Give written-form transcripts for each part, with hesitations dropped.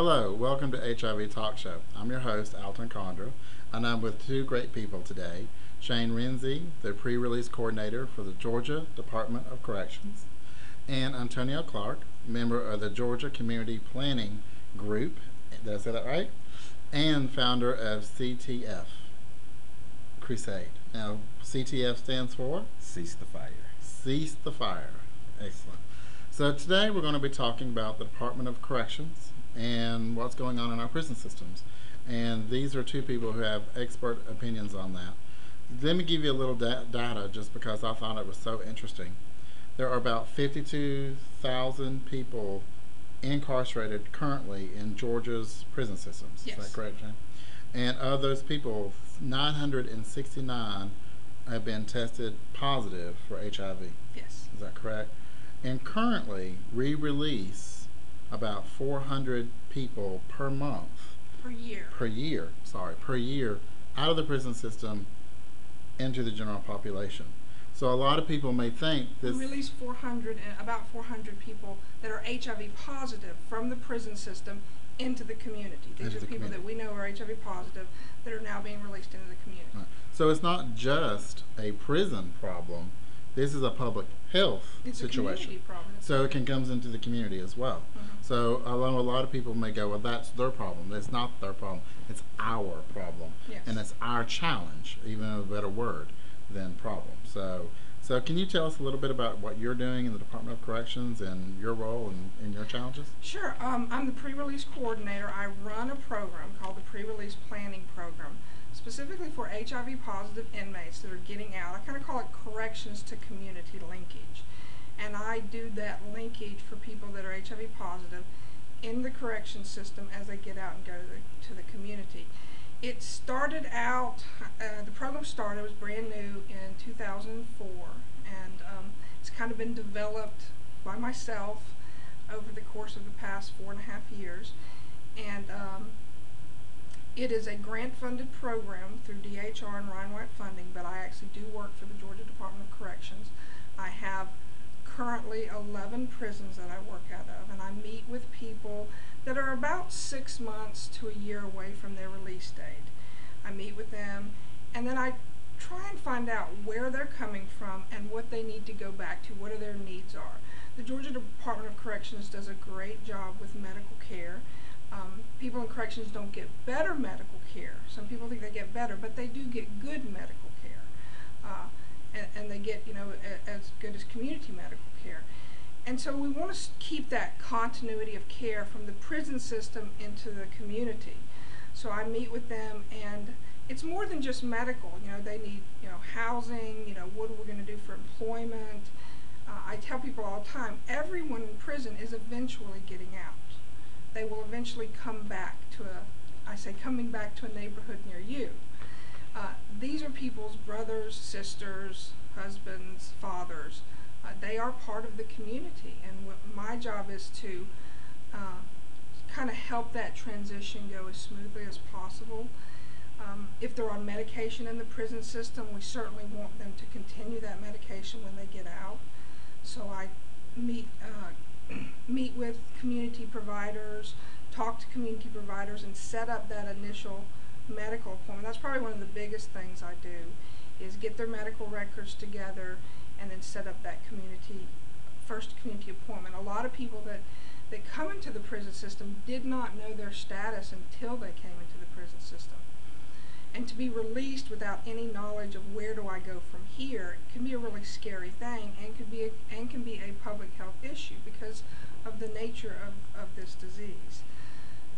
Hello, welcome to HIV Talk Show. I'm your host, Alton Condra, and I'm with two great people today. Chayne, the pre-release coordinator for the Georgia Department of Corrections, and Antonio Clark, member of the Georgia Community Planning Group, did I say that right? And founder of CTF, Crusade. Now, CTF stands for? Cease the fire. Cease the Fire. Excellent. So today we're going to be talking about the Department of Corrections and what's going on in our prison systems. And these are two people who have expert opinions on that. Let me give you a little data just because I thought it was so interesting. There are about 52,000 people incarcerated currently in Georgia's prison systems. Yes. Is that correct, Jane? And of those people, 969 have been tested positive for HIV. Yes. Is that correct? And currently, we release about 400 people per month. Per year. Per year, out of the prison system into the general population. So a lot of people may think this. We release about 400 people that are HIV positive from the prison system into the community. These are people that we know are HIV positive that are now being released into the community. Right. So it's not just a prison problem. This is a public health It's situation. A community problem. So it can come into the community as well. So although a lot of people may go, well, that's their problem. It's not their problem. It's our problem. Yes. And it's our challenge, even a better word than problem. So can you tell us a little bit about what you're doing in the Department of Corrections and your role and your challenges? Sure. I'm the pre-release coordinator. I run a program called the Pre-Release Planning Program, specifically for HIV positive inmates that are getting out. I kind of call it corrections to community linkage. And I do that linkage for people that are HIV positive in the correction system as they get out and go to the community. It started out, the program started, it was brand new in 2004, and it's kind of been developed by myself over the course of the past 4.5 years. And it is a grant-funded program through DHR and Ryan White funding, but I actually do work for the Georgia Department of Corrections. I have currently 11 prisons that I work out of, and I meet with people that are about 6 months to a year away from their release date. I meet with them, and then I try and find out where they're coming from and what they need to go back to, what their needs are. The Georgia Department of Corrections does a great job with medical care. People in corrections don't get better medical care. Some people think they get better, but they do get good medical care. And they get, as good as community medical care. And so we want to keep that continuity of care from the prison system into the community. So I meet with them, and it's more than just medical. They need, housing, what are we going to do for employment? I tell people all the time, everyone in prison is eventually getting out. They will eventually come back to coming back to a neighborhood near you. These are people's brothers, sisters, husbands, fathers. They are part of the community, and my job is to kind of help that transition go as smoothly as possible. If they're on medication in the prison system, we certainly want them to continue that medication when they get out. So I meet with community providers, talk to community providers, and set up that initial medical appointment. That's probably one of the biggest things I do, is get their medical records together and then set up that first community appointment. A lot of people that come into the prison system did not know their status until they came into the prison system. And to be released without any knowledge of where do I go from here can be a really scary thing, and can be a public health issue because of the nature of this disease.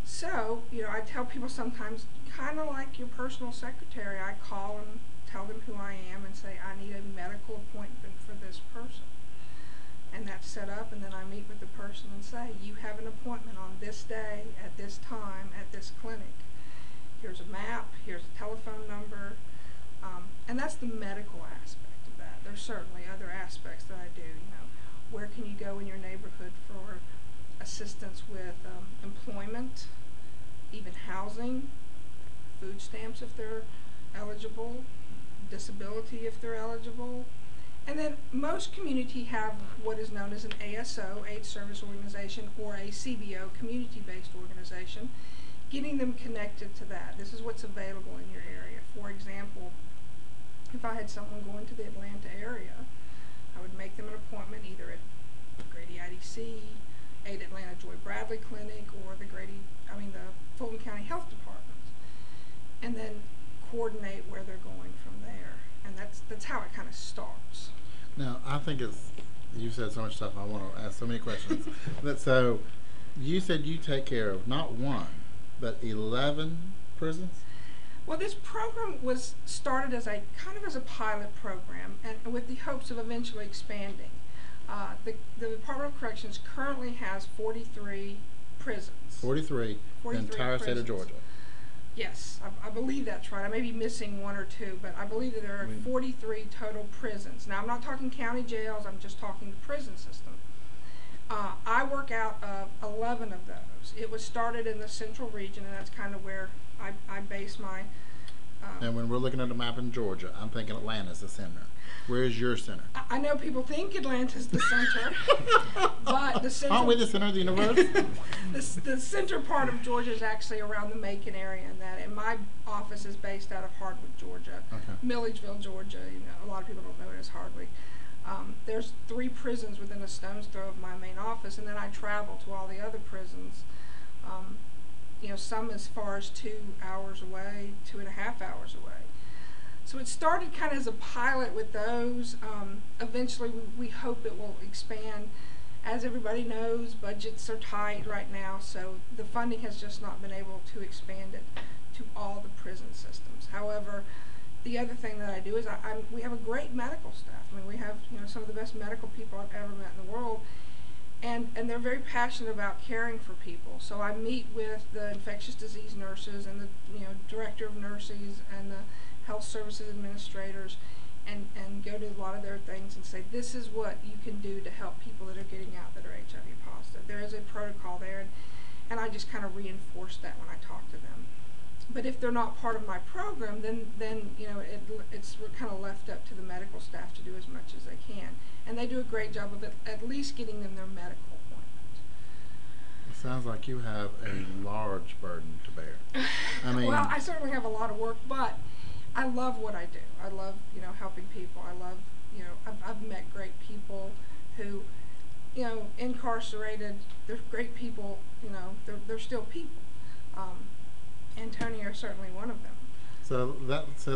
So, I tell people sometimes, kind of like your personal secretary, I call and tell them who I am and say, I need a medical appointment for this person. And that's set up, and then I meet with the person and say, you have an appointment on this day, at this time, at this clinic. Here's a map, here's a telephone number, and that's the medical aspect of that. There's certainly other aspects that I do, where can you go in your neighborhood for assistance with employment, even housing, food stamps if they're eligible, disability if they're eligible, And then most community have what is known as an ASO, AIDS Service Organization, or a CBO, community-based organization, getting them connected to that. This is what's available in your area. For example, if I had someone going to the Atlanta area, I would make them an appointment either at Grady IDC, Aid Atlanta Joy Bradley Clinic, or the Fulton County Health Department, and then coordinate where they're going from there. And that's how it kind of starts. Now, I think you said so much stuff. I want to ask so many questions. So, you said you take care of not one, but 11 prisons? Well, this program was started as a pilot program, and with the hopes of eventually expanding. The Department of Corrections currently has 43 prisons. 43 in the entire state of Georgia. Yes, I believe that's right. I may be missing one or two, but I believe that there are 43 total prisons. Now, I'm not talking county jails, I'm just talking the prison system. I work out of 11 of those. It was started in the central region, and that's kind of where I base my... And when we're looking at a map in Georgia, I'm thinking Atlanta's the center. Where's your center? I know people think Atlanta's the center, but the center... Aren't we the center of the universe? The center part of Georgia is actually around the Macon area, and my office is based out of Hardwick, Georgia. Okay. Milledgeville, Georgia. A lot of people don't know it as Hardwick. There's 3 prisons within a stone's throw of my main office, and then I travel to all the other prisons. Some as far as 2 hours away, 2.5 hours away. So it started kind of as a pilot with those. Eventually, we hope it will expand. As everybody knows, budgets are tight right now, so the funding has just not been able to expand it to all the prison systems. However, the other thing that I do is we have a great medical staff. I mean, we have some of the best medical people I've ever met in the world, and they're very passionate about caring for people. So I meet with the infectious disease nurses and the director of nurses and the health services administrators, and go to a lot of their things and say, this is what you can do to help people that are getting out that are HIV positive. There is a protocol there, and I just kind of reinforce that when I talk to them. But if they're not part of my program, then it's kind of left up to the medical staff to do as much as they can. And they do a great job of at least getting them their medical appointment. It sounds like you have a large burden to bear. I mean, well, I certainly have a lot of work, but I love what I do. I love, helping people. I love, I've met great people who, incarcerated. They're great people. They're still people. Antonio is certainly one of them. So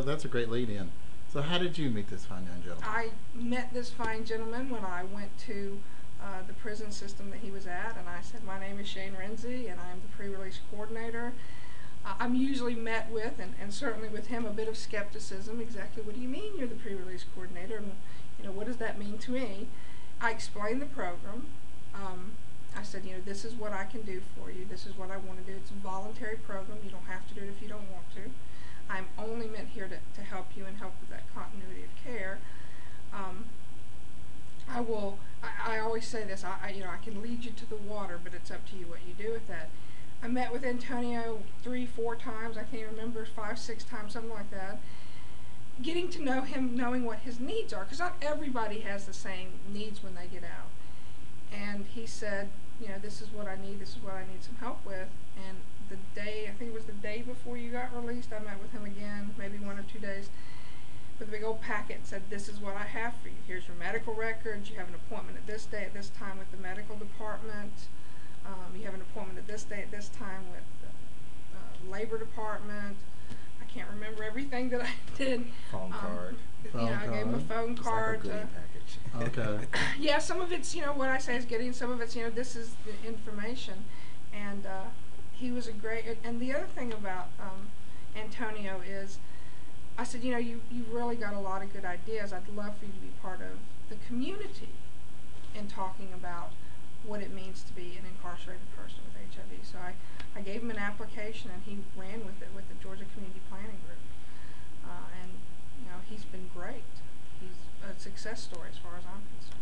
that's a great lead-in. So how did you meet this fine young gentleman? I met this fine gentleman when I went to the prison system that he was at, and I said, my name is Chayne, and I'm the pre-release coordinator. I'm usually met with, and certainly with him, a bit of skepticism. Exactly, what do you mean you're the pre-release coordinator, and what does that mean to me? I explained the program. I said, this is what I can do for you. This is what I want to do. It's a voluntary program. You don't have to do it if you don't want to. I'm only meant here to help you and help with that continuity of care. I always say this, I can lead you to the water, but it's up to you what you do with that. I met with Antonio 3-4 times, I can't remember, 5-6 times, something like that. Getting to know him, knowing what his needs are, because not everybody has the same needs when they get out. And he said, this is what I need, this is what I need some help with. And the day, I think it was the day before you got released, I met with him again, maybe 1 or 2 days, with a big old packet and said, this is what I have for you. Here's your medical records. You have an appointment at this day, at this time with the medical department. You have an appointment at this day, at this time with the labor department. I can't remember everything that I did. Phone card. I gave him a phone card. Like a package. Okay. Yeah, some of it's, what I say is getting, some of it's, this is the information. And he was a great, and the other thing about Antonio is, I said, you've really got a lot of good ideas. I'd love for you to be part of the community in talking about what it means to be an incarcerated person with HIV. So I gave him an application, and he ran with it with the Georgia Community Planning Group. And, he's been great. He's a success story as far as I'm concerned.